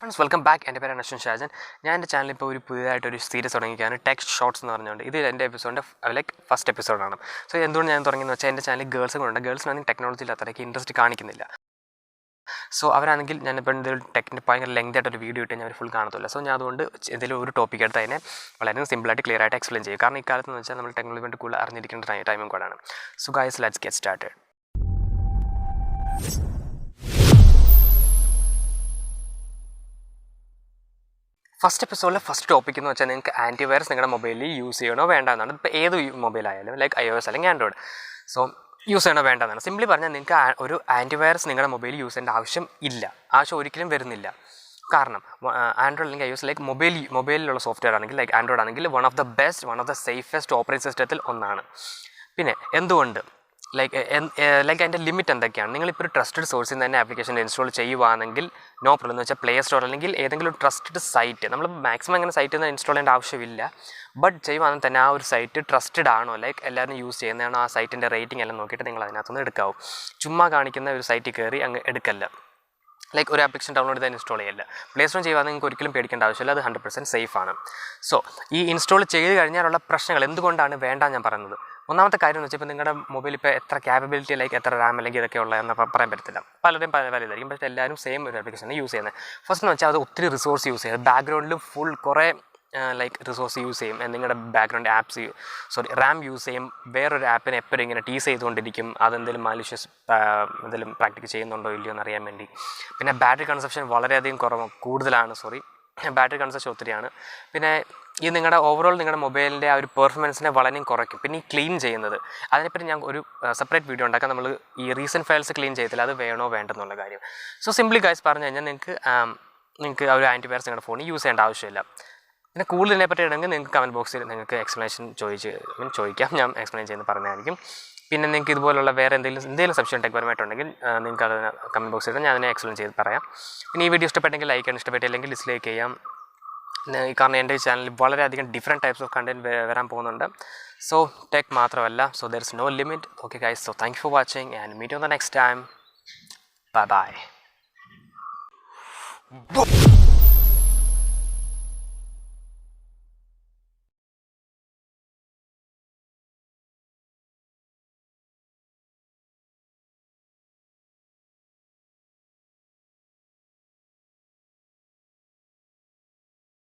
Friends, welcome back. എൻ്റെ പേരാണ് അശ്വിൻ ഷാജൻ. ഞാൻ എൻ്റെ ചാനലിൽ ഇപ്പോൾ ഒരു പുതിയതായിട്ടൊരു സീരീസ് തുടങ്ങിയിരിക്കുകയാണ് TechShorts എന്ന് പറഞ്ഞുകൊണ്ട്. ഇത് എൻ്റെ എപ്പിസോഡിൻ്റെ ഫസ്റ്റ് എപ്പിസോഡാണ്. സോ എന്തുകൊണ്ട് ഞാൻ തുടങ്ങിയെന്ന് വെച്ചാൽ എൻ്റെ ചാനലിൽ ഗേൾസുകളുണ്ട്. ഗേൾസിനാണെങ്കിൽ ടെക്നോളജിയിൽ അത്രയ്ക്ക് ഇൻട്രസ്റ്റ് കാണിക്കുന്നില്ല. സോ അവരാണെങ്കിൽ ഞാനിപ്പോൾ എന്തെങ്കിലും ഭയങ്കര ലെങ്ത് ആയിട്ടൊരു വീഡിയോ ഇട്ട് ഞാൻ ഫുൾ കാണത്തില്ല. സോ ഞാൻ അതുകൊണ്ട് എന്തെങ്കിലും ഒരു ടോപ്പിക് എടുത്ത് അതിനെ വളരെ സിമ്പിളായിട്ട് ക്ലിയർ ആയിട്ട് എക്സ്പ്ലെയിൻ ചെയ്യും. കാരണം ഇക്കാലത്ത് എന്ന് വെച്ചാൽ നമ്മൾ ടെക്നോളജി വേണ്ടി കൂടുതൽ അറിഞ്ഞിരിക്കേണ്ട ടൈമും കൂടാണ്. So guys, let's get started. First എപ്പിസോഡിലെ ഫസ്റ്റ് ടോപ്പിക് എന്ന് വെച്ചാൽ നിങ്ങൾക്ക് ആൻറ്റിവൈറസ് നിങ്ങളുടെ മൊബൈലിൽ യൂസ് ചെയ്യണോ വേണ്ട എന്നാണ്. ഇപ്പോൾ ഏത് മൊബൈലായാലും ലൈക്ക് iOS അല്ലെങ്കിൽ ആൻഡ്രോയിഡ്. സോ യൂസ് ചെയ്യണോ വേണ്ട എന്നാണ്. സിംപ്ലി പറഞ്ഞാൽ നിങ്ങൾക്ക് ഒരു ആൻറ്റിവൈറസ് നിങ്ങളുടെ മൊബൈലിൽ യൂസ് ചെയ്യേണ്ട ആവശ്യം ഒരിക്കലും വരുന്നില്ല. കാരണം ആൻഡ്രോയിഡ് അല്ലെങ്കിൽ iOS ലൈക്ക് മൊബൈലിലുള്ള സോഫ്റ്റ്വെയർ ആണെങ്കിൽ ലൈക്ക് ആൻഡ്രോയിഡ് ആണെങ്കിൽ one of the safest operating സിസ്റ്റത്തിൽ ഒന്നാണ്. പിന്നെ എന്തുകൊണ്ട് ലൈക്ക് അതിൻ്റെ ലിമിറ്റ് എന്തൊക്കെയാണ്? നിങ്ങളിപ്പോൾ ഒരു ട്രസ്റ്റഡ് സോഴ്സിൽ നിന്ന് തന്നെ ആപ്ലിക്കേഷൻ ഇൻസ്റ്റാൾ ചെയ്യുവാണെങ്കിൽ നോ പ്രോബ്ലം. എന്ന് വെച്ചാൽ പ്ലേ സ്റ്റോർ അല്ലെങ്കിൽ ഏതെങ്കിലും ഒരു ട്രസ്റ്റഡ് സൈറ്റ്, നമ്മൾ മാക്സിമം അങ്ങനെ സൈറ്റിൽ നിന്ന് ഇൻസ്റ്റാൾ ചെയ്യേണ്ട ആവശ്യമില്ല. ബട്ട് ചെയ്യുവാണെങ്കിൽ തന്നെ ആ ഒരു സൈറ്റ് ട്രസ്റ്റഡ് ആണോ, ലൈക്ക് എല്ലാവരും യൂസ് ചെയ്യുന്നതാണോ, ആ സൈറ്റിൻ്റെ റേറ്റിംഗ് എല്ലാം നോക്കിയിട്ട് നിങ്ങൾ അതിനകത്തുനിന്ന് എടുക്കാവും. ചുമ്മാ കാണിക്കുന്ന ഒരു സൈറ്റിൽ കയറി അങ്ങ് എടുക്കല്ല. ലൈക്ക് ഒരു ആപ്ലിക്കേഷൻ ഡൗൺലോഡ് ചെയ്താൽ ഇൻസ്റ്റാൾ ചെയ്യില്ല. പ്ലേ സ്റ്റോർ ചെയ്യുവാൻ നിങ്ങൾക്ക് ഒരിക്കലും പേടിക്കേണ്ട ആവശ്യമില്ല. അത് 100% സേഫാണ്. സോ ഈ ഇൻസ്റ്റാൾ ചെയ്ത് കഴിഞ്ഞാലുള്ള പ്രശ്നങ്ങൾ എന്തുകൊണ്ടാണ് വേണ്ട ഞാൻ പറയുന്നത്. ഒന്നാമത്തെ കാര്യം എന്ന് വെച്ചാൽ ഇപ്പോൾ നിങ്ങളുടെ മൊബൈൽ ഇപ്പോൾ എത്ര ക്യാപ്പബിലിറ്റി ലൈക്ക് എത്ര റാം അല്ലെങ്കിൽ ഇതൊക്കെ ഉള്ളതെന്ന് പറയാൻ പറ്റത്തില്ല. പലരും പലതായിരിക്കും. പക്ഷേ എല്ലാവരും സെയിം ഒരു ആപ്ലിക്കേഷനാണ് യൂസ് ചെയ്യുന്നത്. ഫസ്റ്റ് എന്ന് വെച്ചാൽ അത് ഒത്തിരി റിസോഴ്സ് യൂസ് ചെയ്യുന്നത്. ബാക്ക്ഗ്രൗണ്ടിലും ഫുൾ കുറേ ലൈക്ക് റിസോഴ്സ് യൂസ് ചെയ്യും. നിങ്ങളുടെ ബാക്ക്ഗ്രൗണ്ട് റാം യൂസ് ചെയ്യും. വേറൊരു ആപ്പിനെ എപ്പോഴും ഇങ്ങനെ ടീസ് ചെയ്തുകൊണ്ടിരിക്കും. അതെന്തെങ്കിലും മാലിഷ്യസ് എന്തെങ്കിലും പ്രാക്ടിക്ക് ചെയ്യുന്നുണ്ടോ ഇല്ലയോ എന്നറിയാൻ വേണ്ടി. പിന്നെ ബാറ്ററി കൺസപ്ഷൻ വളരെയധികം കൂടുതലാണ്. ബാറ്ററി കൺസപ്ഷൻ ഒത്തിരിയാണ്. പിന്നെ ഈ നിങ്ങളുടെ നിങ്ങളുടെ മൊബൈലിൻ്റെ ആ ഒരു പെർഫോമൻസിനെ വളരെ കുറയ്ക്കും. പിന്നെ ഈ ക്ലീൻ ചെയ്യുന്നത്, അതിനെപ്പറ്റി ഞാൻ ഒരു സെപ്പറേറ്റ് വീഡിയോ ഉണ്ടാക്കാം. നമ്മൾ ഈ റീസെൻറ്റ് ഫയൽസ് ക്ലീൻ ചെയ്തില്ല, അത് വേണോ വേണ്ടെന്നുള്ള കാര്യം. സോ സിംപ്ലി ഗൈസ് പറഞ്ഞു കഴിഞ്ഞാൽ നിങ്ങൾക്ക് ആ ഒരു ആൻറ്റിവൈറസ് നിങ്ങളുടെ ഫോണിൽ യൂസ് ചെയ്യേണ്ട ആവശ്യമില്ല. പിന്നെ കൂടുതൽ ഇതിനെപ്പറ്റി ഉണ്ടെങ്കിൽ നിങ്ങൾക്ക് കമൻറ്റ് ബോക്സിൽ നിങ്ങൾക്ക് എക്സ്പ്ലനേഷൻ ചോദിക്കാം. ഞാൻ എക്സ്പ്ലെയിൻ ചെയ്യുന്നത് പറഞ്ഞതായിരിക്കും. പിന്നെ നിങ്ങൾക്ക് ഇതുപോലുള്ള വേറെ എന്തെങ്കിലും സംശയം ടെക്പരമായിട്ടുണ്ടെങ്കിൽ നിങ്ങൾക്ക് അത് കമൻറ്റ് ബോക്സിൽ ഇടാം. ഞാൻ അതിനെ എക്സ്പ്ലെയിൻ ചെയ്ത് പറയാം. പിന്നെ ഈ വീഡിയോ ഇഷ്ടപ്പെട്ടെങ്കിൽ ലൈക്ക് ചെയ്യാൻ, ഇഷ്ടപ്പെട്ടില്ലെങ്കിൽ ഡിസ്ലൈക്ക് ചെയ്യാം. കാരണം എൻ്റെ ചാനലിൽ വളരെയധികം ഡിഫറെൻറ്റ് ടൈപ്സ് ഓഫ് കണ്ടൻറ്റ് വരാൻ പോകുന്നുണ്ട്. സോ ടെക് മാത്രമല്ല. So there is no limit. Okay guys, so thank you for watching and meet on the next time. Bye by.